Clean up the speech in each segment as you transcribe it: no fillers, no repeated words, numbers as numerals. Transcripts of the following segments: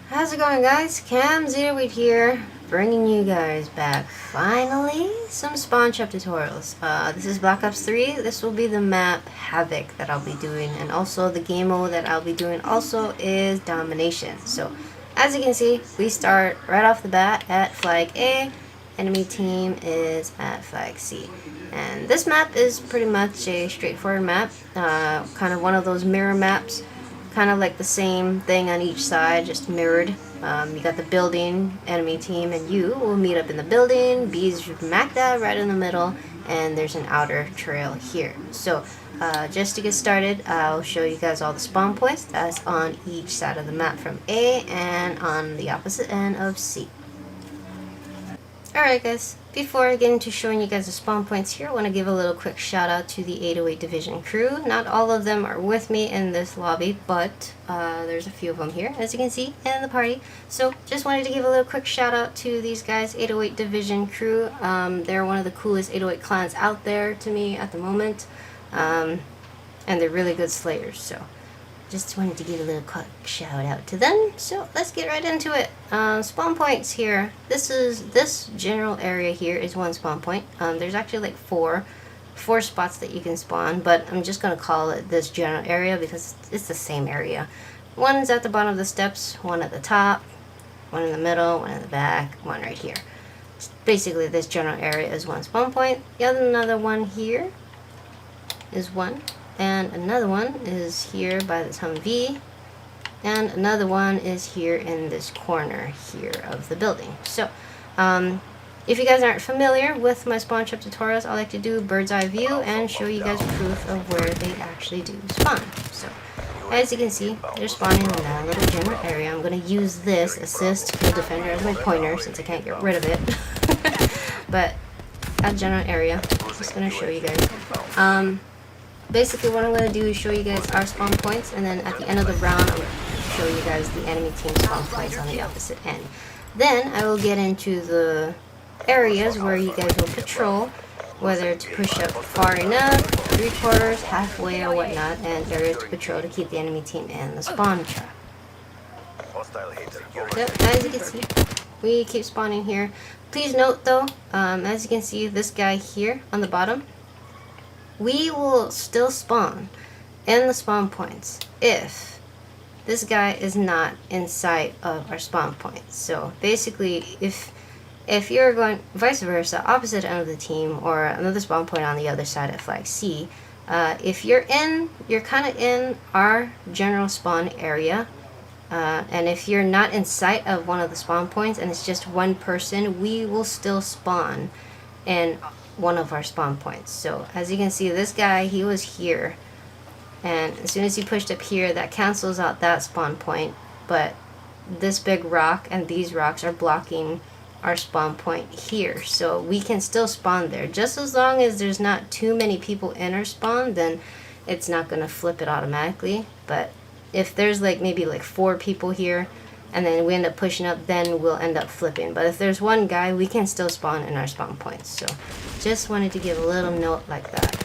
How's it going, guys? Cam08 here, bringing you guys back, finally, some spawn shop tutorials. This is Black Ops 3. This will be the map Havoc that I'll be doing, and also the game mode that I'll be doing also is Domination. So, as you can see, we start right off the bat at Flag A, enemy team is at Flag C. And this map is pretty much a straightforward map, kind of one of those mirror maps. Kind of like the same thing on each side, just mirrored. You got the building, enemy team, and you will meet up in the building. B's Magda right in the middle, and there's an outer trail here. So, just to get started, I'll show you guys all the spawn points that's on each side of the map from A and on the opposite end of C. Alright guys, before I get into showing you guys the spawn points here, I want to give a little quick shout out to the 808 Division crew. Not all of them are with me in this lobby, but there's a few of them here, as you can see, in the party. So just wanted to give a little quick shout out to these guys, 808 Division crew. They're one of the coolest 808 clans out there to me at the moment, and they're really good slayers, so just wanted to give a little quick shout out to them. So let's get right into it. Spawn points here. This general area here is one spawn point. There's actually like four spots that you can spawn, but I'm just gonna call it this general area because it's the same area. One's at the bottom of the steps, one at the top, one in the middle, one in the back, one right here. Basically, this general area is one spawn point. Another one here is one. And another one is here by the Humvee, and another one is here in this corner here of the building. So, if you guys aren't familiar with my spawn shop tutorials, I like to do bird's eye view and show you guys proof of where they actually do spawn. So, as you can see, they're spawning in that little general area. I'm going to use this assist field defender as my pointer since I can't get rid of it. But that general area, I'm just going to show you guys. Basically what I'm going to do is show you guys our spawn points, and then at the end of the round I'm going to show you guys the enemy team spawn points on the opposite end. Then I will get into the areas where you guys will patrol, whether to push up far enough, 3/4, halfway or whatnot, and areas to patrol to keep the enemy team in the spawn trap. So as you can see, we keep spawning here. Please note though, as you can see, this guy here on the bottom, we will still spawn in the spawn points if this guy is not in sight of our spawn points. So basically, if you're going vice versa, opposite end of the team, or another spawn point on the other side at Flag C, if you're kind of in our general spawn area, and if you're not in sight of one of the spawn points and it's just one person, we will still spawn in one of our spawn points. So as you can see, this guy, he was here, and as soon as he pushed up here, that cancels out that spawn point, but this big rock and these rocks are blocking our spawn point here, so we can still spawn there. Just as long as there's not too many people in our spawn, then it's not gonna flip it automatically. But if there's like maybe like 4 people here and then we end up pushing up, then we'll end up flipping. But if there's one guy, we can still spawn in our spawn points. So just wanted to give a little note like that.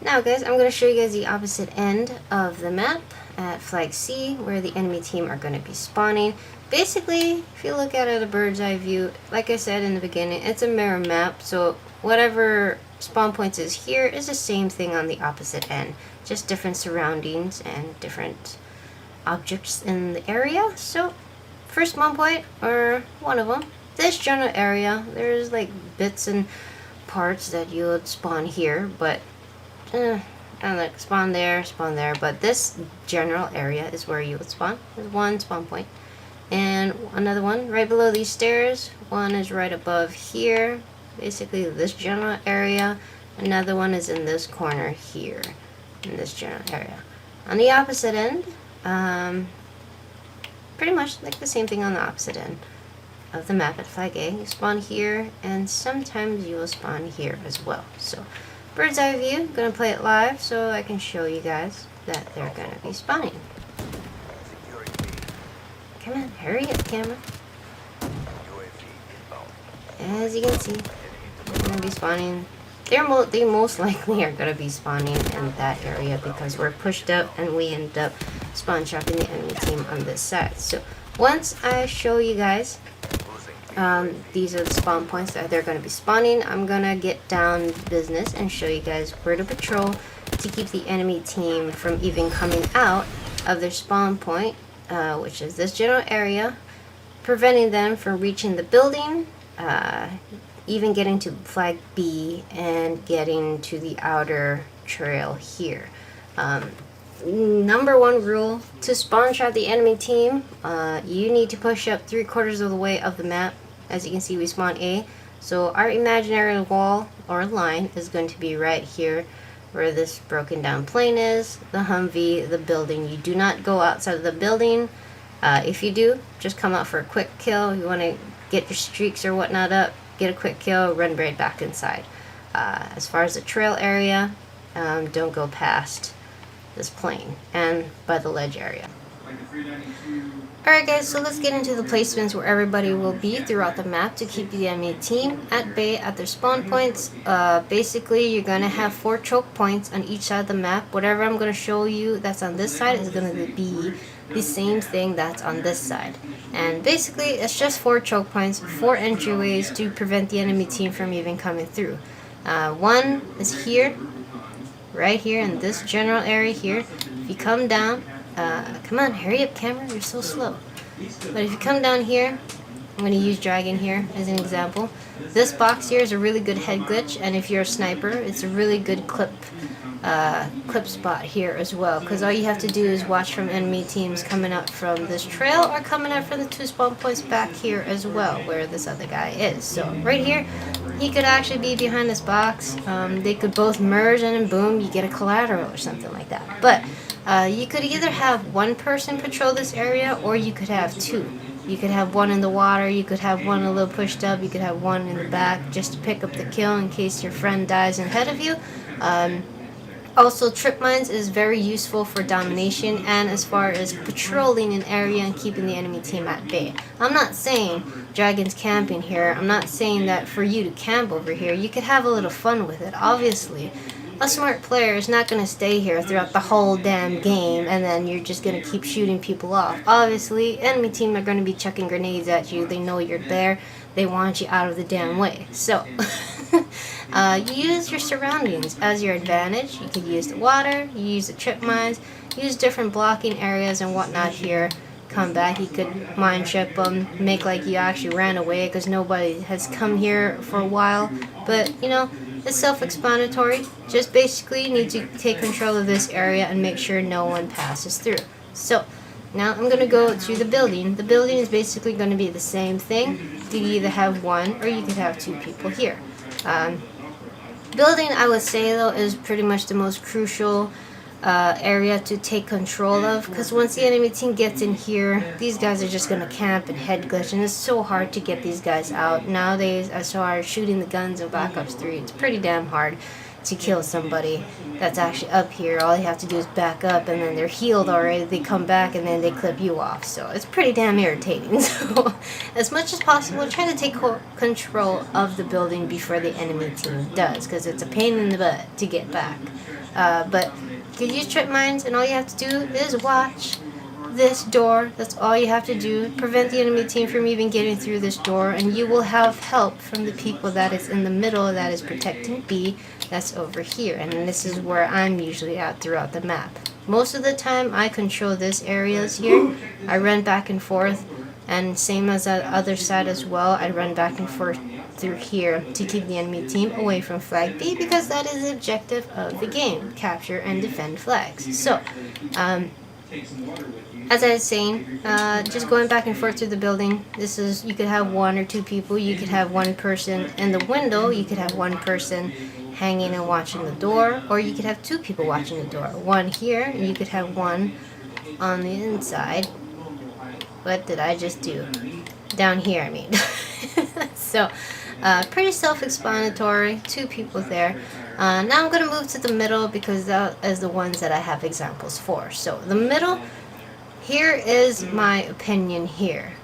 Now guys, I'm going to show you guys the opposite end of the map at Flag C, where the enemy team are going to be spawning. Basically, if you look at it a bird's eye view, like I said in the beginning, it's a mirror map, so whatever spawn points is here is the same thing on the opposite end, just different surroundings and different objects in the area. So first spawn point, or one of them, this general area, there's like bits and parts that you would spawn here, but and like spawn there, but this general area is where you would spawn. There's one spawn point, and another one right below these stairs. One is right above here, basically this general area. Another one is in this corner here, in this general area. On the opposite end, pretty much like the same thing on the opposite end of the map at Flag A. You spawn here, and sometimes you will spawn here as well. So bird's eye view, gonna play it live so I can show you guys that they're gonna be spawning. Come on, hurry up, camera. As you can see, they're gonna be spawning. They most likely are gonna be spawning in that area because we're pushed up and we end up spawn trapping the enemy team on this side. So once I show you guys these are the spawn points that they're going to be spawning, I'm going to get down business and show you guys where to patrol to keep the enemy team from even coming out of their spawn point, which is this general area, preventing them from reaching the building, even getting to flag B and getting to the outer trail here. Number one rule to spawn trap the enemy team, you need to push up 3/4 of the way of the map. As you can see, we spawn A, so our imaginary wall or line is going to be right here where this broken down plane is, the Humvee, the building. You do not go outside of the building. If you do, just come out for a quick kill. You want to get your streaks or whatnot up, get a quick kill, run right back inside. As far as the trail area, don't go past this plane and by the ledge area. Alright guys, so let's get into the placements where everybody will be throughout the map to keep the enemy team at bay at their spawn points. Basically, you're going to have 4 choke points on each side of the map. Whatever I'm going to show you that's on this side is going to be the same thing that's on this side. And basically, it's just 4 choke points, 4 entryways to prevent the enemy team from even coming through. One is here, right here in this general area here. If you come down, come on, hurry up camera, you're so slow. But if you come down here, I'm going to use Dragon here as an example. This box here is a really good head glitch, and if you're a sniper, it's a really good clip spot here as well, because all you have to do is watch from enemy teams coming up from this trail or coming up from the 2 spawn points back here as well, where this other guy is. So right here, he could actually be behind this box. They could both merge and then boom, you get a collateral or something like that. But you could either have one person patrol this area, or you could have 2. You could have one in the water, you could have one a little pushed up, you could have one in the back just to pick up the kill in case your friend dies ahead of you. Also, trip mines is very useful for domination and as far as patrolling an area and keeping the enemy team at bay. I'm not saying Dragon's camping here. I'm not saying that for you to camp over here. You could have a little fun with it. Obviously, a smart player is not going to stay here throughout the whole damn game and then you're just going to keep shooting people off. Obviously, enemy team are going to be chucking grenades at you. They know you're there. They want you out of the damn way. So, you use your surroundings as your advantage. You could use the water, you use the trip mines, use different blocking areas and whatnot here. Come back, you could mine trip them, make like you actually ran away because nobody has come here for a while. But, you know, it's self-explanatory. Just basically need to take control of this area and make sure no one passes through. So, now I'm going to go to the building. The building is basically going to be the same thing. You could either have 1 or you could have 2 people here. Building, I would say though, is pretty much the most crucial area to take control of, because once the enemy team gets in here, these guys are just going to camp and head glitch, and it's so hard to get these guys out. Nowadays, as far as shooting the guns in Black Ops 3, it's pretty damn hard to kill somebody that's actually up here. All you have to do is back up and then they're healed already. They come back and then they clip you off. So it's pretty damn irritating. So as much as possible, try to take control of the building before the enemy team does, because it's a pain in the butt to get back. But you can use trip mines, and all you have to do is watch this door. That's all you have to do. Prevent the enemy team from even getting through this door, and you will have help from the people that is in the middle that is protecting B. That's over here, and this is where I'm usually at throughout the map. Most of the time I control this areas here. I run back and forth, and same as that other side as well, I run back and forth through here to keep the enemy team away from flag B, because that is the objective of the game: capture and defend flags. So as I was saying, just going back and forth through the building, this is, you could have 1 or 2 people, you could have 1 person in the window, you could have 1 person hanging and watching the door, or you could have 2 people watching the door. 1 here, and you could have 1 on the inside. What did I just do? Down here, I mean. So, pretty self-explanatory. 2 people there. Now I'm going to move to the middle, because that is the ones that I have examples for. So, the middle, here is my opinion here.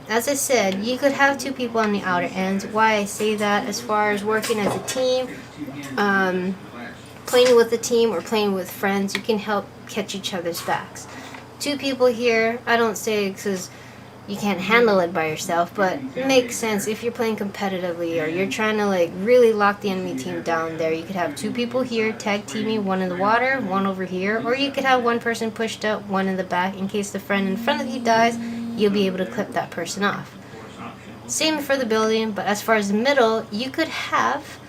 As I said, you could have 2 people on the outer ends. Why I say that, as far as working as a team, playing with a team or playing with friends, you can help catch each other's backs. 2 people here, I don't say because you can't handle it by yourself, but it makes sense if you're playing competitively or you're trying to like really lock the enemy team down there. You could have 2 people here tag teaming, one in the water, one over here, or you could have one person pushed up, one in the back. In case the friend in front of you dies, you'll be able to clip that person off. Same for the building, but as far as the middle, you could have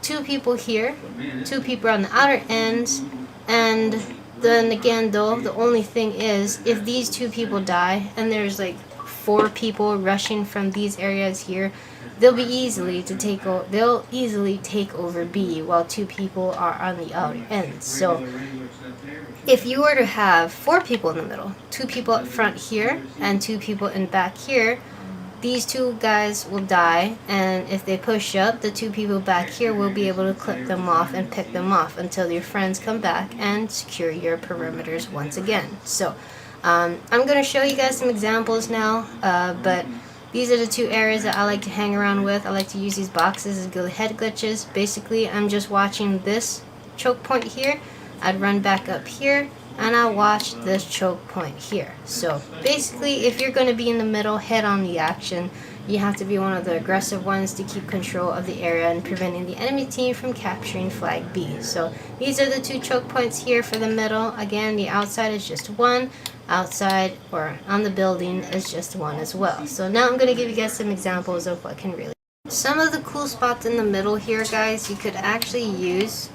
2 people here, 2 people on the outer ends, and then again though, the only thing is if these 2 people die and there's like 4 people rushing from these areas here, they'll easily take over B while 2 people are on the outer ends. So if you were to have 4 people in the middle, 2 people up front here and 2 people in back here, these 2 guys will die, and if they push up, the 2 people back here will be able to clip them off and pick them off until your friends come back and secure your perimeters once again. So I'm going to show you guys some examples now, but these are the 2 areas that I like to hang around with. I like to use these boxes as good head glitches. Basically, I'm just watching this choke point here. I'd run back up here, and I watch this choke point here. So basically, if you're going to be in the middle, head on the action, you have to be one of the aggressive ones to keep control of the area and preventing the enemy team from capturing flag B. So these are the 2 choke points here for the middle. Again, the outside is just 1. Outside or on the building is just 1 as well. So now I'm going to give you guys some examples of what can really. Some of the cool spots in the middle here, guys, you could actually use.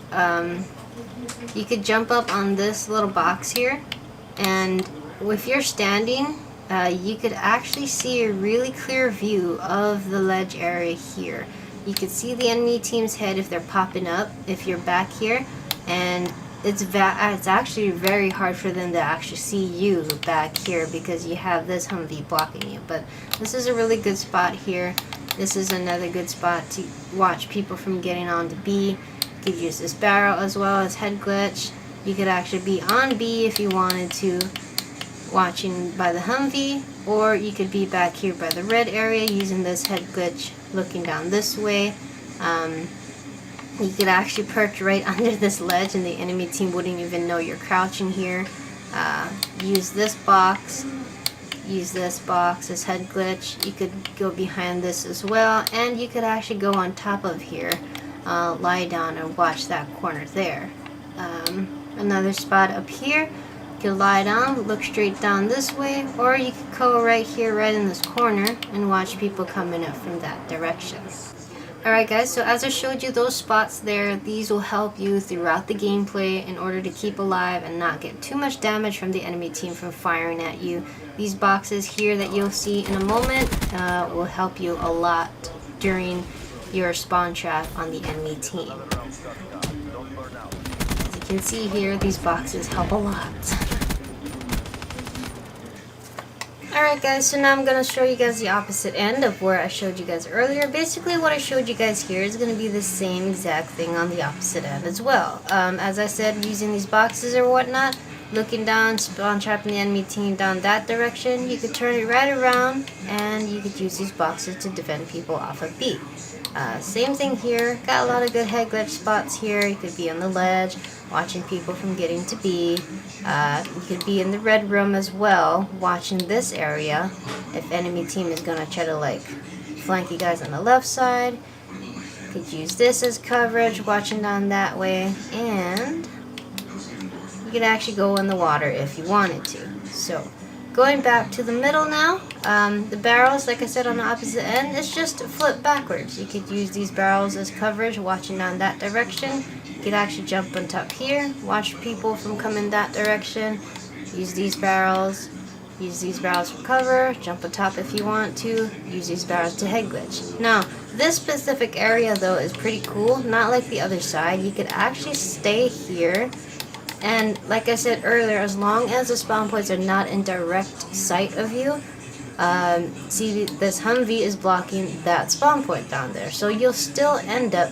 You could jump up on this little box here, and if you're standing, you could actually see a really clear view of the ledge area here. You could see the enemy team's head if they're popping up, if you're back here, and it's actually very hard for them to actually see you back here because you have this Humvee blocking you. But this is a really good spot here. This is another good spot to watch people from getting on to B. You could use this barrel as well as head glitch. You could actually be on B if you wanted to, watching by the Humvee, or you could be back here by the red area using this head glitch looking down this way. You could actually perch right under this ledge and the enemy team wouldn't even know you're crouching here. Use this box as head glitch. You could go behind this as well, and you could actually go on top of here, lie down and watch that corner there. Another spot up here, you could lie down, look straight down this way, or you could go right here, right in this corner, and watch people coming up from that direction. Alright guys, so as I showed you those spots there, these will help you throughout the gameplay in order to keep alive and not get too much damage from the enemy team from firing at you. These boxes here that you'll see in a moment will help you a lot during your spawn trap on the enemy team. As you can see here, these boxes help a lot. Alright guys, so now I'm going to show you guys the opposite end of where I showed you guys earlier. Basically what I showed you guys here is going to be the same exact thing on the opposite end as well. As I said, using these boxes or whatnot, looking down, spawn trapping the enemy team down that direction, you could turn it right around and you could use these boxes to defend people off of B. Same thing here, got a lot of good head glitch spots here. You could be on the ledge, watching people from getting to B. You could be in the red room as well, watching this area if enemy team is going to try to like flank you guys on the left side. You could use this as coverage, watching down that way, and you could actually go in the water if you wanted to. So going back to the middle now, the barrels, like I said, on the opposite end, it's just flip backwards. You could use these barrels as coverage, watching down that direction. You could actually jump on top here, watch people from coming that direction, use these barrels for cover, jump on top if you want to, use these barrels to head glitch. Now, this specific area though is pretty cool, not like the other side. You could actually stay here, and like I said earlier, as long as the spawn points are not in direct sight of you, see this Humvee is blocking that spawn point down there, so you'll still end up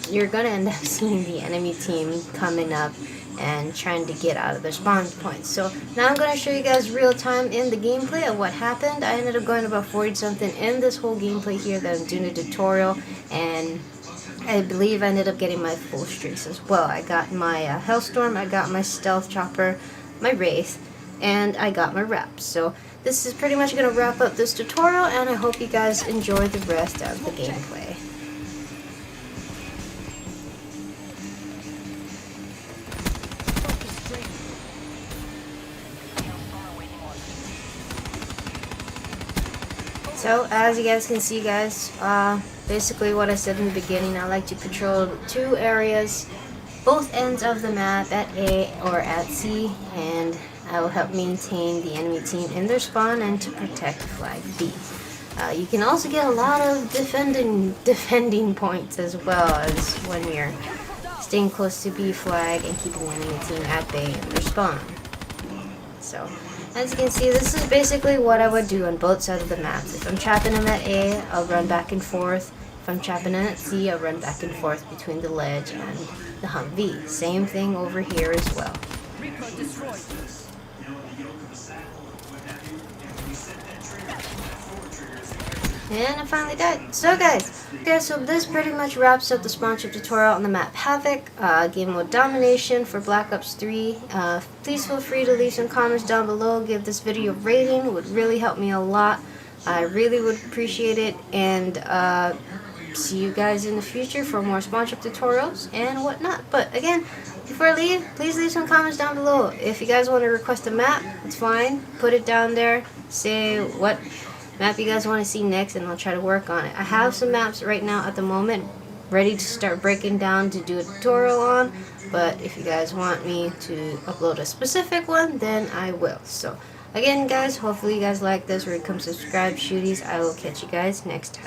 you're gonna end up seeing the enemy team coming up and trying to get out of their spawn points. So now I'm gonna show you guys real time in the gameplay of what happened. I ended up going about 40 something in this whole gameplay here that I'm doing a tutorial, and I believe I ended up getting my full streaks as well. I got my Hellstorm, I got my Stealth Chopper, my Wraith, and I got my wraps. So this is pretty much going to wrap up this tutorial, and I hope you guys enjoy the rest of the gameplay. So as you guys can see, guys, basically what I said in the beginning, I like to patrol 2 areas, both ends of the map, at A or at C, and I will help maintain the enemy team in their spawn and to protect flag B. You can also get a lot of defending points as well as when you're staying close to B flag and keeping the enemy team at bay in their spawn. So as you can see, this is basically what I would do on both sides of the map. If I'm trapping them at A, I'll run back and forth. If I'm trapping them at C, I'll run back and forth between the ledge and the Humvee. Same thing over here as well. And I finally died. So guys, so this pretty much wraps up the sponsored tutorial on the map Havoc, game mode domination for Black Ops 3. Please feel free to leave some comments down below, give this video a rating, it would really help me a lot. I really would appreciate it, and see you guys in the future for more sponsored tutorials and whatnot. But again, before I leave, please leave some comments down below. If you guys want to request a map, it's fine, put it down there, say what map you guys want to see next, and I'll try to work on it. I have some maps right now at the moment ready to start breaking down to do a tutorial on, but if you guys want me to upload a specific one, then I will. So again guys, hopefully you guys like this. Come subscribe, shooties. I will catch you guys next time.